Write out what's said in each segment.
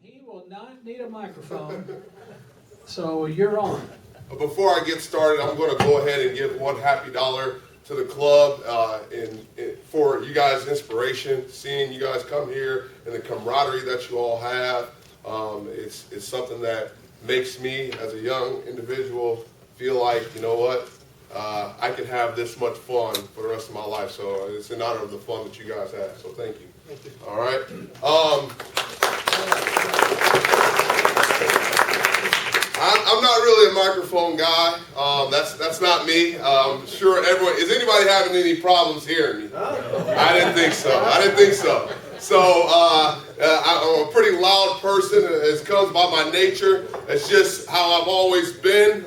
He will not need a microphone, so you're on. Before I get started, I'm going to go ahead and give one happy dollar to the club for you guys' inspiration. Seeing you guys come here and the camaraderie that you all have, it's something that makes me, as a young individual, feel like, you know what, I can have this much fun for the rest of my life. So it's in honor of the fun that you guys have. So thank you. Thank you. All right. I'm not really a microphone guy. That's not me. Sure, everyone. Is anybody having any problems hearing me? I didn't think so. So I'm a pretty loud person. It comes by my nature. It's just how I've always been.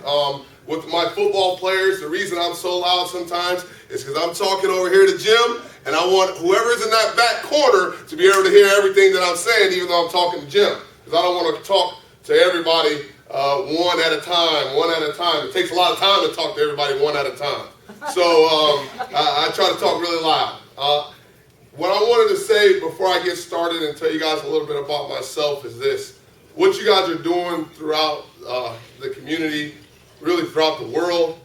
With my football players, the reason I'm so loud sometimes is because I'm talking over here to Jim, and I want whoever's in that back corner to be able to hear everything that I'm saying, even though I'm talking to Jim. Because I don't want to talk to everybody one at a time. It takes a lot of time to talk to everybody one at a time. So I try to talk really loud. What I wanted to say before I get started and tell you guys a little bit about myself is this. What you guys are doing throughout the community, really throughout the world,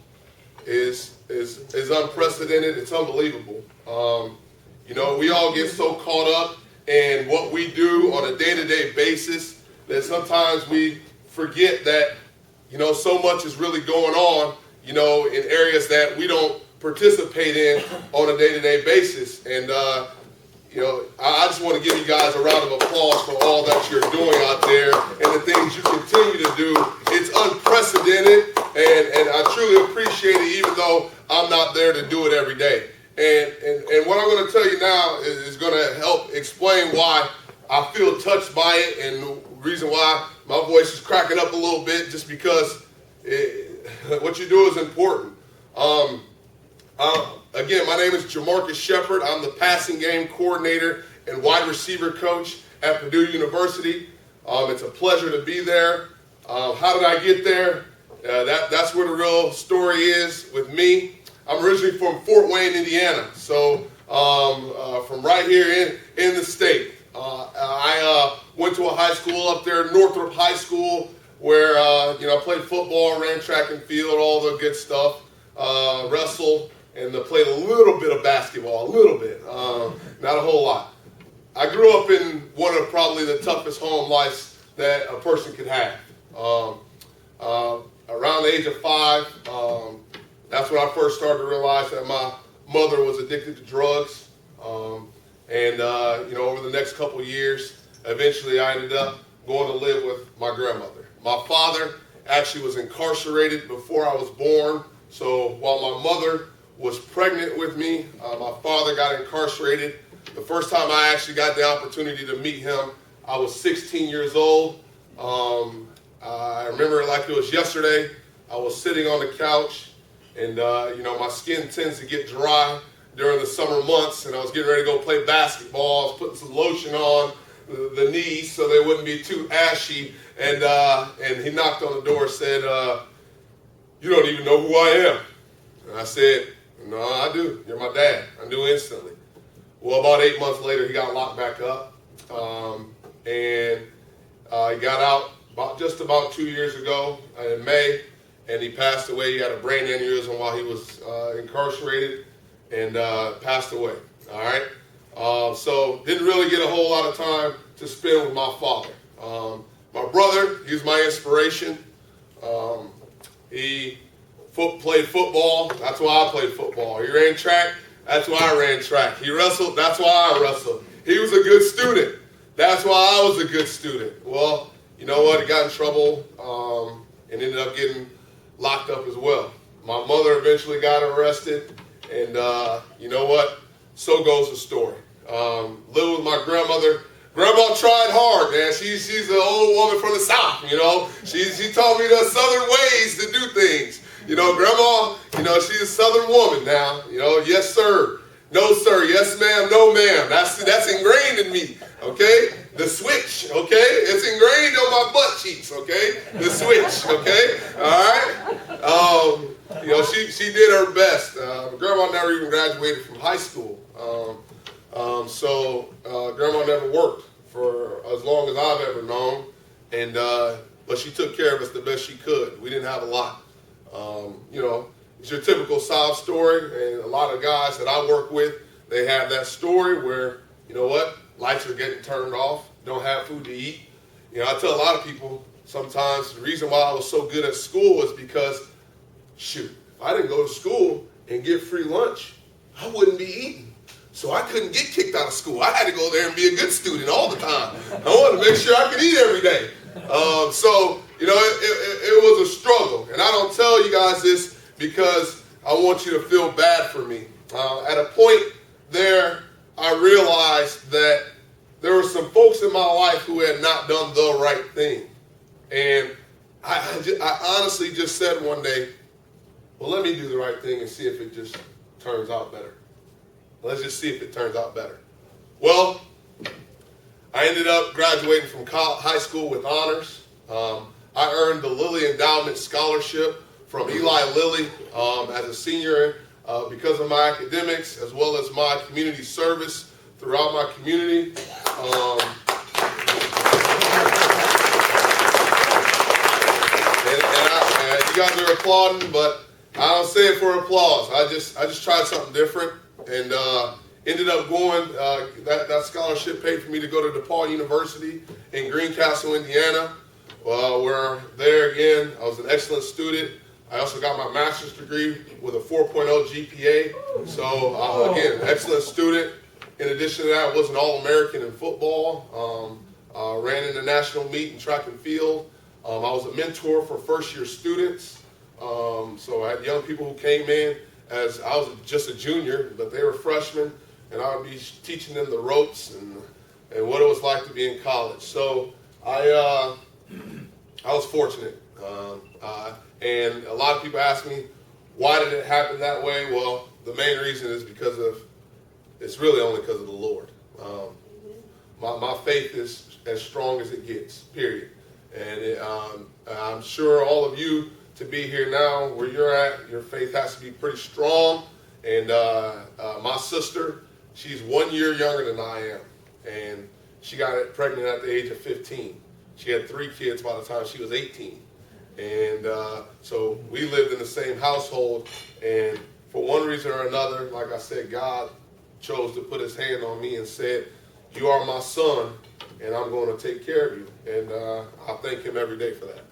is unprecedented. It's unbelievable. We all get so caught up in what we do on a day-to-day basis that sometimes we forget that, so much is really going on, in areas that we don't participate in on a day-to-day basis. And, I just want to give you guys a round of applause for all that you're doing out there and the things you continue to do. It's unprecedented, and I truly appreciate it, even though I'm not there to do it every day. And what I'm going to tell you now is going to help explain why I feel touched by it, and the reason why my voice is cracking up a little bit, just because what you do is important. Again, my name is Jamarcus Shephard. I'm the passing game coordinator and wide receiver coach at Purdue University. It's a pleasure to be there. How did I get there? That's where the real story is with me. I'm originally from Fort Wayne, Indiana, so from right here in the state. I went to a high school up there, Northrop High School, where I played football, ran track and field, all the good stuff, wrestled, and played a little bit of basketball, not a whole lot. I grew up in one of probably the toughest home lives that a person could have. Around the age of 5, that's when I first started to realize that my mother was addicted to drugs. And over the next couple of years, eventually I ended up going to live with my grandmother. My father actually was incarcerated before I was born. So while my mother was pregnant with me, my father got incarcerated. The first time I actually got the opportunity to meet him, I was 16 years old. I remember it like it was yesterday. I was sitting on the couch, and my skin tends to get dry during the summer months, and I was getting ready to go play basketball. I was putting some lotion on the knees so they wouldn't be too ashy, and he knocked on the door and said, "You don't even know who I am." And I said, "No, I do. You're my dad." I knew instantly. Well, about 8 months later, he got locked back up, and he got out just about 2 years ago in May, and he passed away. He had a brain aneurysm while he was incarcerated, and passed away. All right. So didn't really get a whole lot of time to spend with my father. My brother, he was my inspiration. He played football. That's why I played football. He ran track. That's why I ran track. He wrestled. That's why I wrestled. He was a good student. That's why I was a good student. Well, you know what? He got in trouble and ended up getting locked up as well. My mother eventually got arrested, and you know what? So goes the story. Lived with my grandmother. Grandma tried hard, man. She's an old woman from the South, She taught me the Southern ways to do things. Grandma, she's a Southern woman now. Yes, sir. No, sir. Yes, ma'am. No, ma'am. That's ingrained in me, okay? The switch, okay? It's ingrained on my butt cheeks, okay? The switch, okay? All right? She did her best. Grandma never even graduated from high school. So Grandma never worked for a as long as I've ever known, and but she took care of us the best she could. We didn't have a lot. It's your typical sob story, and a lot of guys that I work with, they have that story where, you know what, lights are getting turned off, don't have food to eat. I tell a lot of people sometimes the reason why I was so good at school was because, shoot, if I didn't go to school and get free lunch, I wouldn't be eating. So I couldn't get kicked out of school. I had to go there and be a good student all the time. I wanted to make sure I could eat every day. It was a struggle. And I don't tell you guys this because I want you to feel bad for me. At a point there, I realized that there were some folks in my life who had not done the right thing. And I honestly just said one day, well, let me do the right thing and see if it just turns out better. Let's just see if it turns out better. Well, I ended up graduating from high school with honors. I earned the Lilly Endowment Scholarship from Eli Lilly as a senior because of my academics as well as my community service throughout my community. You guys are applauding, but I don't say it for applause. I just tried something different and ended up going. That scholarship paid for me to go to DePaul University in Greencastle, Indiana. Where there again, I was an excellent student. I also got my master's degree with a 4.0 GPA. So again, excellent student. In addition to that, I was an All-American in football. Ran in the national meet in track and field. I was a mentor for first-year students. So I had young people who came in as I was just a junior, but they were freshmen, and I would be teaching them the ropes and what it was like to be in college. So I was fortunate. And a lot of people ask me, why did it happen that way? Well, the main reason is it's really only because of the Lord. My faith is as strong as it gets, period. And I'm sure all of you to be here now where you're at, your faith has to be pretty strong. And my sister, she's 1 year younger than I am. And she got pregnant at the age of 15. She had 3 kids by the time she was 18. And so we lived in the same household. And for one reason or another, like I said, God chose to put his hand on me and said, you are my son, and I'm going to take care of you. And I thank him every day for that.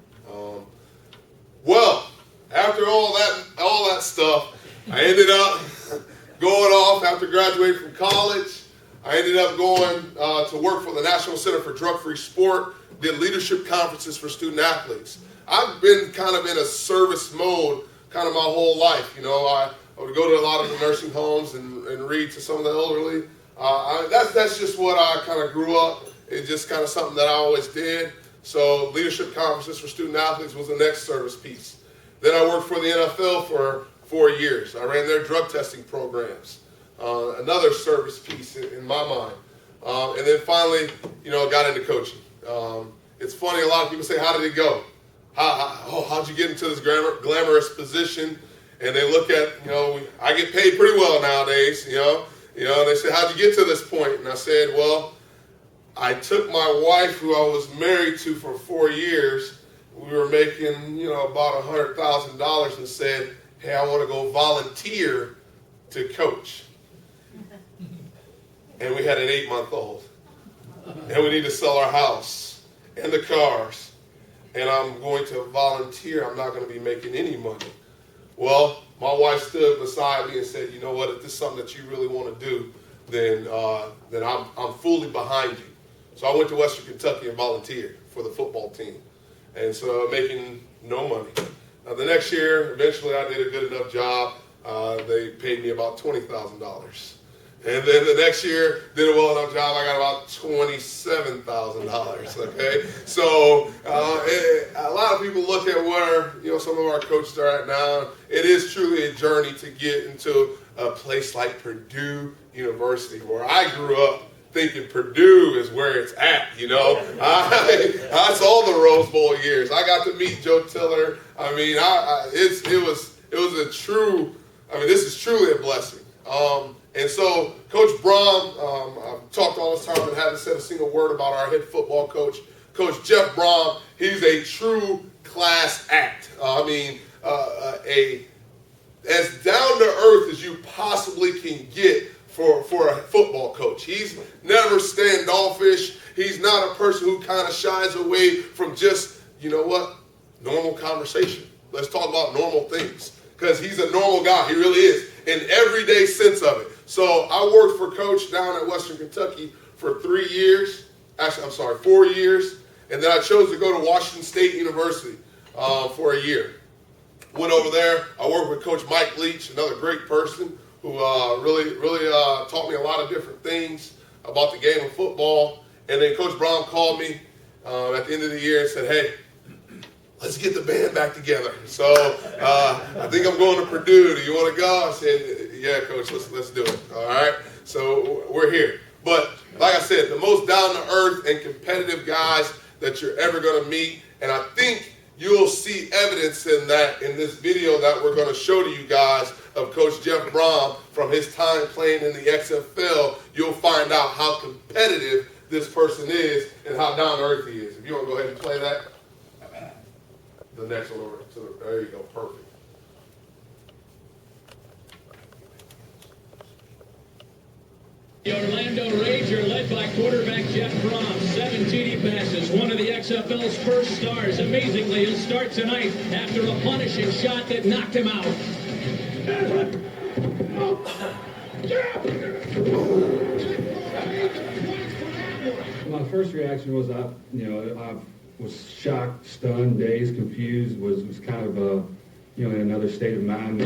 Well, after all that stuff, I ended up going off after graduating from college. I ended up going to work for the National Center for Drug-Free Sport, did leadership conferences for student athletes. I've been kind of in a service mode kind of my whole life. I would go to a lot of the nursing homes and read to some of the elderly. That's just what I kind of grew up. It's just kind of something that I always did. So leadership conferences for student athletes was the next service piece. Then I worked for the NFL for 4 years. I ran their drug testing programs. Another service piece in my mind. And then finally, got into coaching. It's funny, a lot of people say, how did it go? How'd you get into this glamorous position? And they look at, I get paid pretty well nowadays, and they say, how'd you get to this point? And I said, well, I took my wife, who I was married to for 4 years. We were making, about $100,000, and said, hey, I want to go volunteer to coach. And we had an 8-month-old. And we need to sell our house and the cars. And I'm going to volunteer. I'm not going to be making any money. Well, my wife stood beside me and said, you know what, if this is something that you really want to do, then I'm fully behind you. So I went to Western Kentucky and volunteered for the football team. And so making no money. Now the next year, eventually I did a good enough job. They paid me about $20,000. And then the next year, did a well enough job, I got about $27,000, okay? So a lot of people look at where, some of our coaches are at now. It is truly a journey to get into a place like Purdue University, where I grew up thinking Purdue is where it's at, I saw the Rose Bowl years. I got to meet Joe Tiller. It was a true, this is truly a blessing. And so Coach Brom, I've talked all this time and haven't said a single word about our head football coach, Coach Jeff Brom. He's a true class act. As down to earth as you possibly can get for a football coach. He's never standoffish. He's not a person who kind of shies away from just, normal conversation. Let's talk about normal things. Because he's a normal guy. He really is. In everyday sense of it. So I worked for Coach down at Western Kentucky for 3 years. Actually, 4 years. And then I chose to go to Washington State University for a year. Went over there. I worked with Coach Mike Leach, another great person who really taught me a lot of different things about the game of football. And then Coach Brown called me at the end of the year and said, hey, let's get the band back together. So I think I'm going to Purdue. Do you want to go? I said, yeah, Coach, let's do it. All right? So we're here. But like I said, the most down-to-earth and competitive guys that you're ever going to meet. And I think you'll see evidence in that in this video that we're going to show to you guys of Coach Jeff Brom from his time playing in the XFL. You'll find out how competitive this person is and how down-to-earth he is. If you want to go ahead and play that. The next one over. There you go. Perfect. The Orlando Ranger, led by quarterback Jeff Brom, 7 TD passes, one of the XFL's first stars. Amazingly, he'll start tonight after a punishing shot that knocked him out. My first reaction was I was shocked, stunned, dazed, confused, was kind of in another state of mind.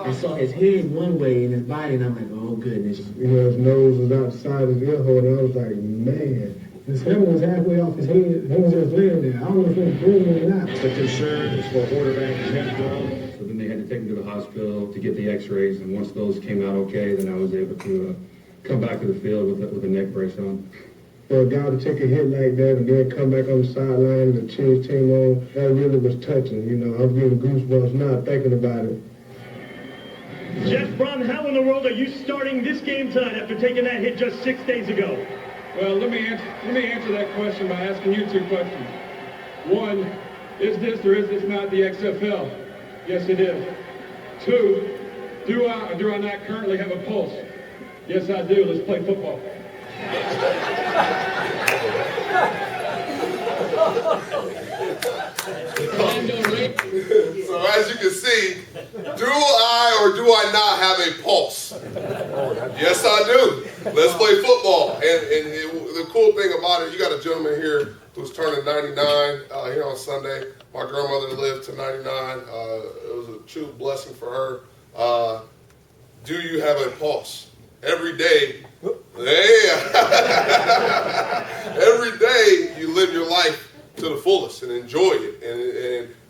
I saw his head one way and his body, and I'm like, oh, goodness. His nose was outside his ear hole, and I was like, man. His helmet was halfway off his head. He was just laying there. I don't know if it was breathing or not. The concern is for quarterback Jeff Brom. So then they had to take him to the hospital to get the x-rays, and once those came out okay, then I was able to come back to the field with a neck brace on. For a guy to take a hit like that and then come back on the sideline and cheer his team on, that really was touching. I'm getting goosebumps now thinking about it. Jeff Brom, how in the world are you starting this game tonight after taking that hit just 6 days ago? Well, let me answer that question by asking you 2 questions. One, is this or is this not the XFL? Yes, it is. 2, do I or do I not currently have a pulse? Yes, I do. Let's play football. So as you can see, do I or do I not have a pulse? Yes, I do. Let's play football. And the cool thing about it, you got a gentleman here who's turning 99 here on Sunday. My grandmother lived to 99. It was a true blessing for her. Do you have a pulse? Every day, every day you live your life to the fullest and enjoy it,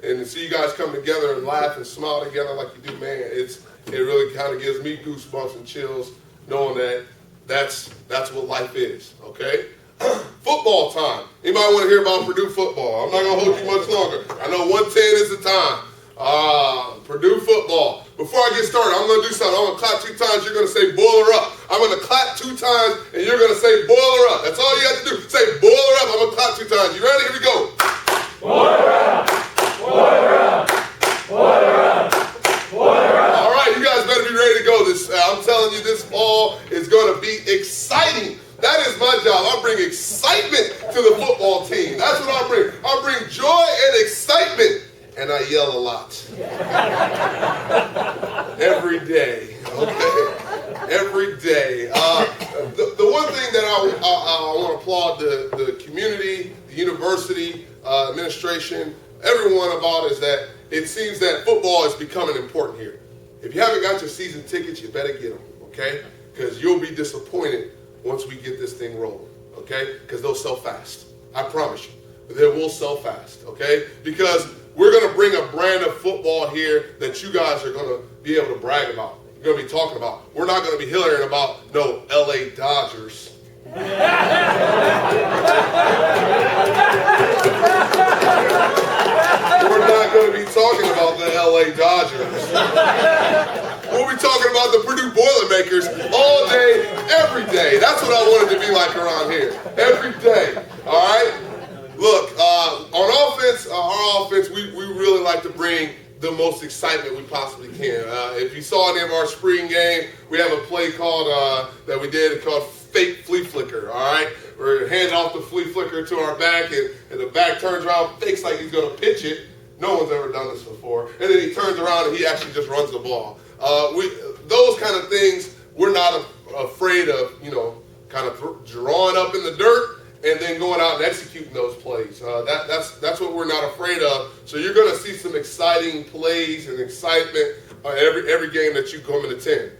and to see you guys come together and laugh and smile together like you do, man, it really kind of gives me goosebumps and chills knowing that that's what life is. Okay, football time. Anybody want to hear about Purdue football? I'm not gonna hold you much longer. I know 110 is the time. Purdue football. Before I get started, I'm going to do something. I'm going to clap 2 times. You're going to say boiler up. I'm going to clap 2 times, and you're going to say boiler up. That's all you have to do. Say boiler up. I'm going to clap 2 times. You ready? Here we go. Boiler up. Boiler up. Boiler up. Boiler up. All right, you guys better be ready to go. I'm telling you, this fall is going to be exciting. That is my job. I bring excitement to the football team. That's what I bring. I bring joy and excitement. And I yell a lot. Every day, okay? Every day. The one thing that I want to applaud the community, the university, administration, everyone about is that it seems that football is becoming important here. If you haven't got your season tickets, you better get them, okay? Because you'll be disappointed once we get this thing rolling, okay? Because they'll sell fast. I promise you. They will sell fast, okay? Because we're going to bring a brand of football here that you guys are going to be able to brag about. You're going to be talking about. We're not going to be hearing about no LA Dodgers. We're not going to be talking about the LA Dodgers. We'll be talking about the Purdue Boilermakers all day, every day. That's what I wanted to be like around here. Every day. All right? Look, on offense, our offense, we really like to bring the most excitement we possibly can. If you saw any of our spring game, we have a play called that we did called fake flea flicker, all right? We're handing off the flea flicker to our back, and the back turns around, fakes like he's going to pitch it. No one's ever done this before. And then he turns around and he actually just runs the ball. Those kind of things, we're not afraid of, kind of drawing up in the dirt and then going out and executing those plays. That's what we're not afraid of. So you're going to see some exciting plays and excitement every game that you come and attend.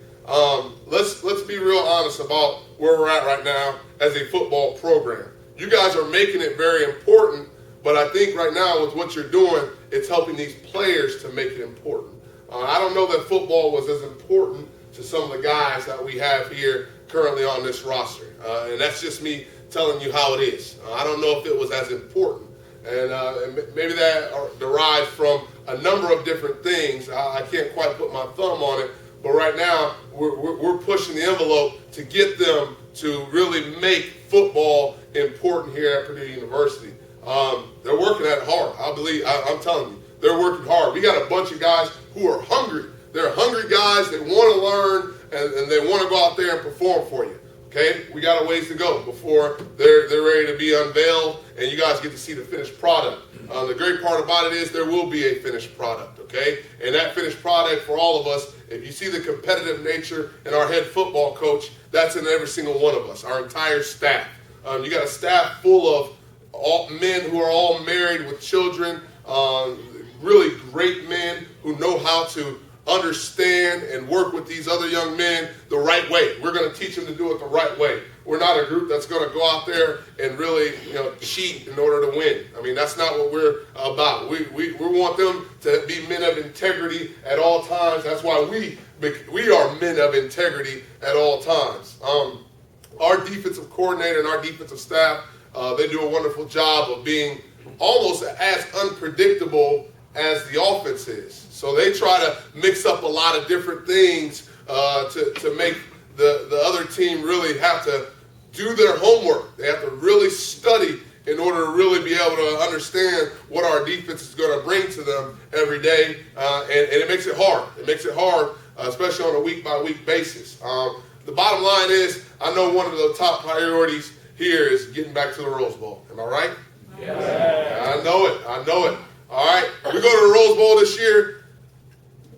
Let's be real honest about where we're at right now as a football program. You guys are making it very important, but I think right now with what you're doing, it's helping these players to make it important. I don't know that football was as important to some of the guys that we have here currently on this roster. And that's just me telling you how it is. I don't know if it was as important. And maybe that derives from a number of different things. I can't quite put my thumb on it. But right now, we're pushing the envelope to get them to really make football important here at Purdue University. They're working at it hard. I'm telling you, they're working hard. We got a bunch of guys who are hungry. They're hungry guys. They want to learn, and they want to go out there and perform for you. Okay, we got a ways to go before they're ready to be unveiled, and you guys get to see the finished product. The great part about it is there will be a finished product, okay? And that finished product for all of us, if you see the competitive nature in our head football coach, that's in every single one of us, our entire staff. You got a staff full of all men who are all married with children, really great men who know how to understand and work with these other young men the right way. We're going to teach them to do it the right way. We're not a group that's going to go out there and really, cheat in order to win. I mean, that's not what we're about. We want them to be men of integrity at all times. That's why we are men of integrity at all times. Our defensive coordinator and our defensive staff, they do a wonderful job of being almost as unpredictable as the offense is. So they try to mix up a lot of different things to make the other team really have to do their homework. They have to really study in order to really be able to understand what our defense is going to bring to them every day. And it makes it hard. It makes it hard, especially on a week-by-week basis. The bottom line is, I know one of the top priorities here is getting back to the Rose Bowl. Am I right? Yeah. I know it. All right, we go to the Rose Bowl this year.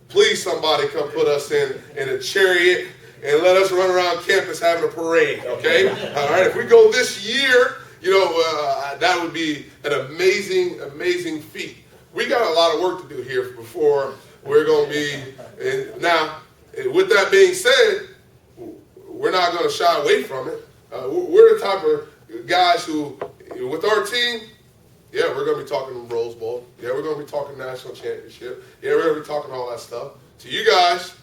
Please, somebody come put us in a chariot and let us run around campus having a parade, okay? All right, if we go this year, that would be an amazing, amazing feat. We got a lot of work to do here before we're going to be. Now, with that being said, we're not going to shy away from it. We're the type of guys who, with our team, yeah, we're going to be talking Rose Bowl. Yeah, we're going to be talking national championship. Yeah, we're going to be talking all that stuff. To you guys,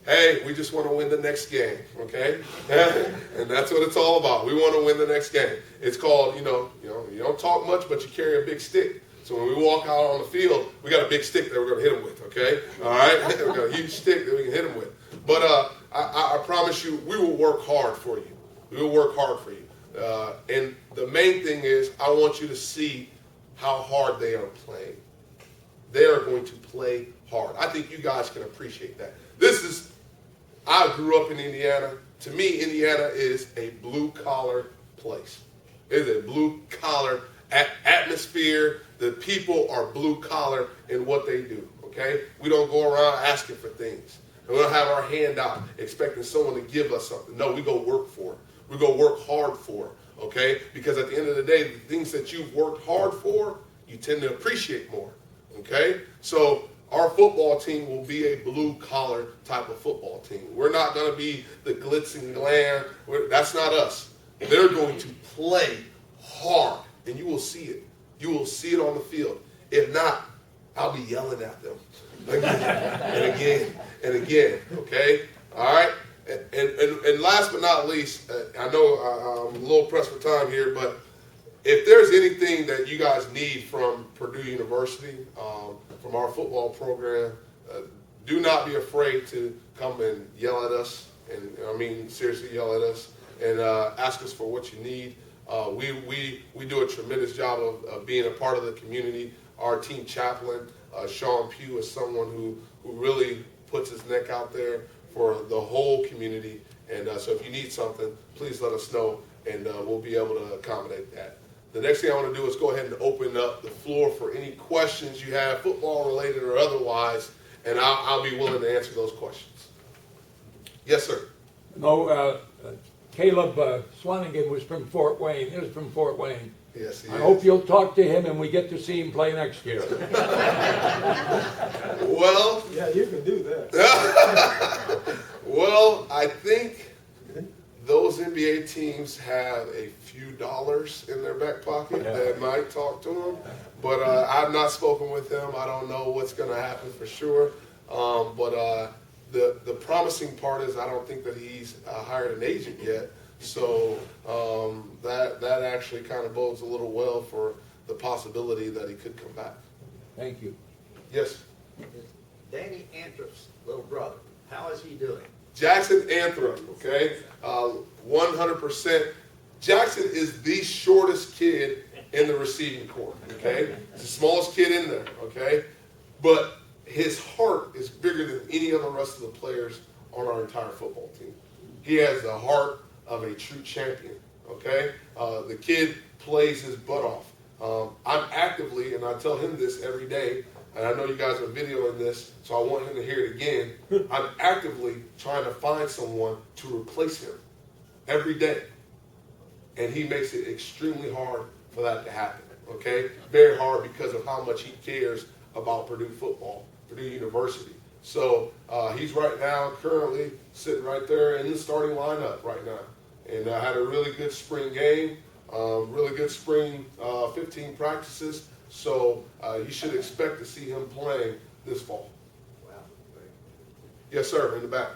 hey, we just want to win the next game, okay? And that's what it's all about. We want to win the next game. It's called, you don't talk much, but you carry a big stick. So when we walk out on the field, we got a big stick that we're going to hit them with, okay? All right? We got a huge stick that we can hit them with. But I promise you, we will work hard for you. We will work hard for you. And the main thing is, I want you to see how hard they are playing. They are going to play hard. I think you guys can appreciate that. I grew up in Indiana. To me, Indiana is a blue-collar place. It is a blue-collar atmosphere. The people are blue-collar in what they do, okay? We don't go around asking for things. We don't have our hand out expecting someone to give us something. No, we go work for it. We go work hard for it. Okay? Because at the end of the day, the things that you've worked hard for, you tend to appreciate more. Okay? So our football team will be a blue-collar type of football team. We're not going to be the glitz and glam. That's not us. They're going to play hard, and you will see it. You will see it on the field. If not, I'll be yelling at them again and again. Okay? All right? And last but not least, I know I'm a little pressed for time here, but if there's anything that you guys need from Purdue University, from our football program, do not be afraid to come and yell at us, and I mean seriously yell at us, and ask us for what you need. We do a tremendous job of being a part of the community. Our team chaplain, Sean Pugh, is someone who really puts his neck out there for the whole community. And so if you need something, please let us know, and we'll be able to accommodate that. The next thing I want to do is go ahead and open up the floor for any questions you have, football related or otherwise, and I'll be willing to answer those questions. Yes, sir. No, Caleb Swanigan was from Fort Wayne. He was from Fort Wayne. Yes, he I is. hope you'll talk to him and we get to see him play next year. Well, Yeah, you can do that. well, I think those NBA teams have a few dollars in their back pocket that might talk to him. But I've not spoken with him. I don't know what's going to happen for sure. But the promising part is I don't think that he's hired an agent yet. So that actually kind of bodes a little well for the possibility that he could come back. Thank you. Yes. Danny Anthrop's little brother, how is he doing? Jackson Anthrop, okay? 100%. Jackson is the shortest kid in the receiving corps, okay? He's the smallest kid in there, okay? But his heart is bigger than any of the rest of the players on our entire football team. He has the heart of a true champion, okay? The kid plays his butt off. I'm actively, and I tell him this every day, and I know you guys are videoing this, so I want him to hear it again. I'm actively trying to find someone to replace him every day. And he makes it extremely hard for that to happen, okay? Very hard because of how much he cares about Purdue football, Purdue University. So he's right now currently sitting right there in the starting lineup right now. And had a really good spring game, really good spring 15 practices. So you should expect to see him playing this fall. Wow. Yes, sir, in the back.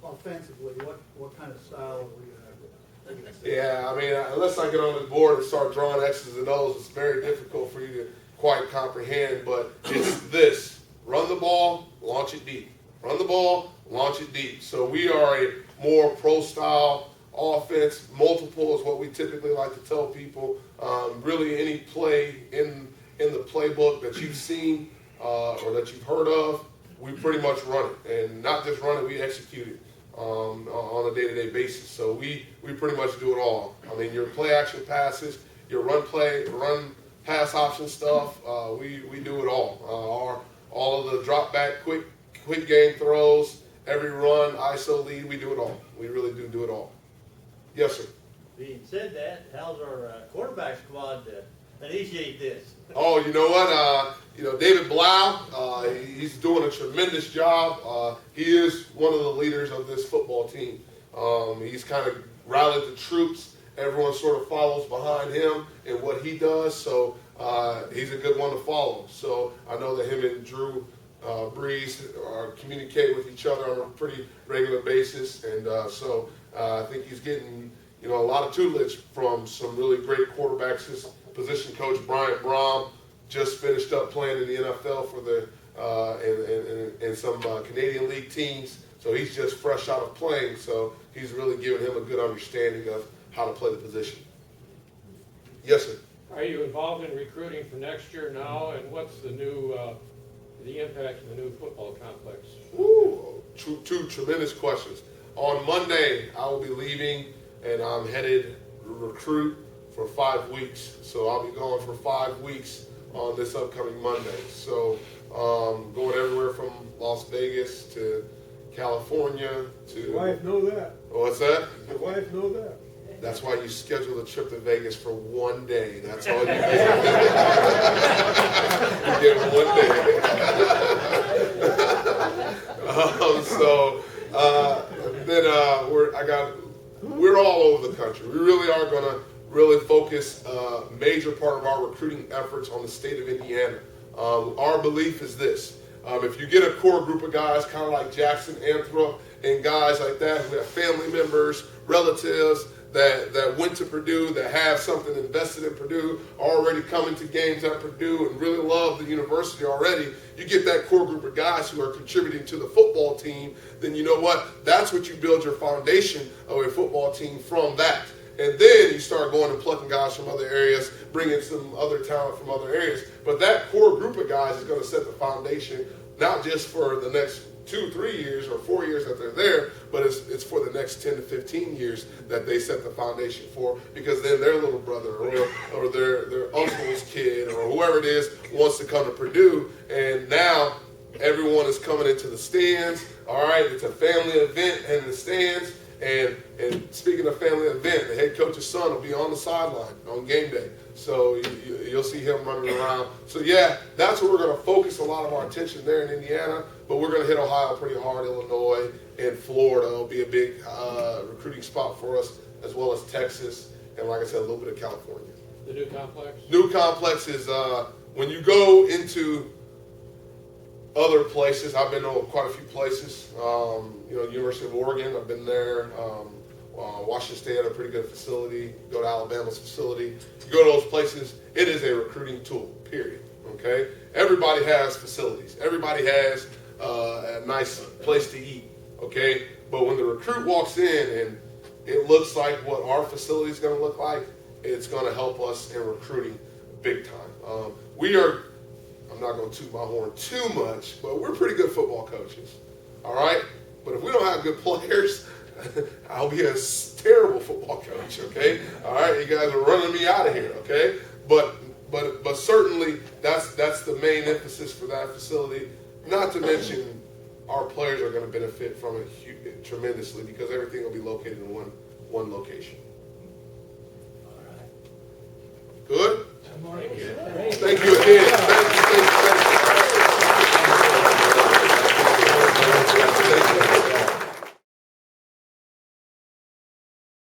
Offensively, what kind of style are we Yeah, I mean, unless I get on the board and start drawing X's and O's, it's very difficult for you to quite comprehend, but it's this. Run the ball, launch it deep. Run the ball, launch it deep. So we are a more pro-style offense. Multiple is what we typically like to tell people. Really any play in the playbook that you've seen or that you've heard of, we pretty much run it. And not just run it, we execute it on a day-to-day basis. So we pretty much do it all. I mean, your play-action passes, your run pass option stuff, we do it all. All of the drop-back, quick game throws, every run, ISO lead, we do it all. We really do it all. Yes, sir. Being said that, how's our quarterback squad initiate this? Oh, you know what? David Blau, he's doing a tremendous job. He is one of the leaders of this football team. He's kind of rallied the troops. Everyone sort of follows behind him and what he does. So he's a good one to follow. So I know that him and Drew Brees communicate with each other on a pretty regular basis. And so I think he's getting a lot of tutelage from some really great quarterbacks. His position coach, Bryant Brom, just finished up playing in the NFL for the and some Canadian League teams. So he's just fresh out of playing. So he's really giving him a good understanding of how to play the position. Yes, sir. Are you involved in recruiting for next year now? And what's the new the impact of the new football complex? Ooh, two tremendous questions. On Monday, I will be leaving, and I'm headed to recruit for 5 weeks. So I'll be going for 5 weeks on this upcoming Monday. So going everywhere from Las Vegas to California to... Your wife know that. What's that? Your wife know that. That's why you schedule a trip to Vegas for 1 day. That's all you get. You get 1 day. We're all over the country. We really are going to really focus a major part of our recruiting efforts on the state of Indiana. Our belief is this. If you get a core group of guys, kind of like Jackson Anthrop and guys like that who have family members, relatives that went to Purdue, that have something invested in Purdue, already coming to games at Purdue and really love the university already, you get that core group of guys who are contributing to the football team, then you know what? That's what you build your foundation of a football team from that. And then you start going and plucking guys from other areas, bringing some other talent from other areas. But that core group of guys is going to set the foundation, not just for the next 2, 3 years or 4 years that they're there, but it's for the next 10 to 15 years that they set the foundation for, because then their little brother or their uncle's kid or whoever it is wants to come to Purdue, and now everyone is coming into the stands. All right, it's a family event in the stands. And speaking of family event, the head coach's son will be on the sideline on game day. So you'll see him running around. So yeah, that's where we're going to focus a lot of our attention there in Indiana. But we're going to hit Ohio pretty hard, Illinois, and Florida will be a big recruiting spot for us, as well as Texas, and like I said, a little bit of California. The new complex? New complex is when you go into other places. I've been to quite a few places. University of Oregon, I've been there. Washington State had a pretty good facility. Go to Alabama's facility. You go to those places, it is a recruiting tool, period. Okay? Everybody has facilities. Everybody has a nice place to eat. Okay? But when the recruit walks in and it looks like what our facility is going to look like, it's going to help us in recruiting big time. I'm not going to toot my horn too much, but we're pretty good football coaches. All right? But if we don't have good players, I'll be a terrible football coach, okay? All right? You guys are running me out of here, okay? But certainly that's the main emphasis for that facility. Not to mention our players are going to benefit from it tremendously, because everything will be located in one location. All right. Good? Thank you. Thank you again.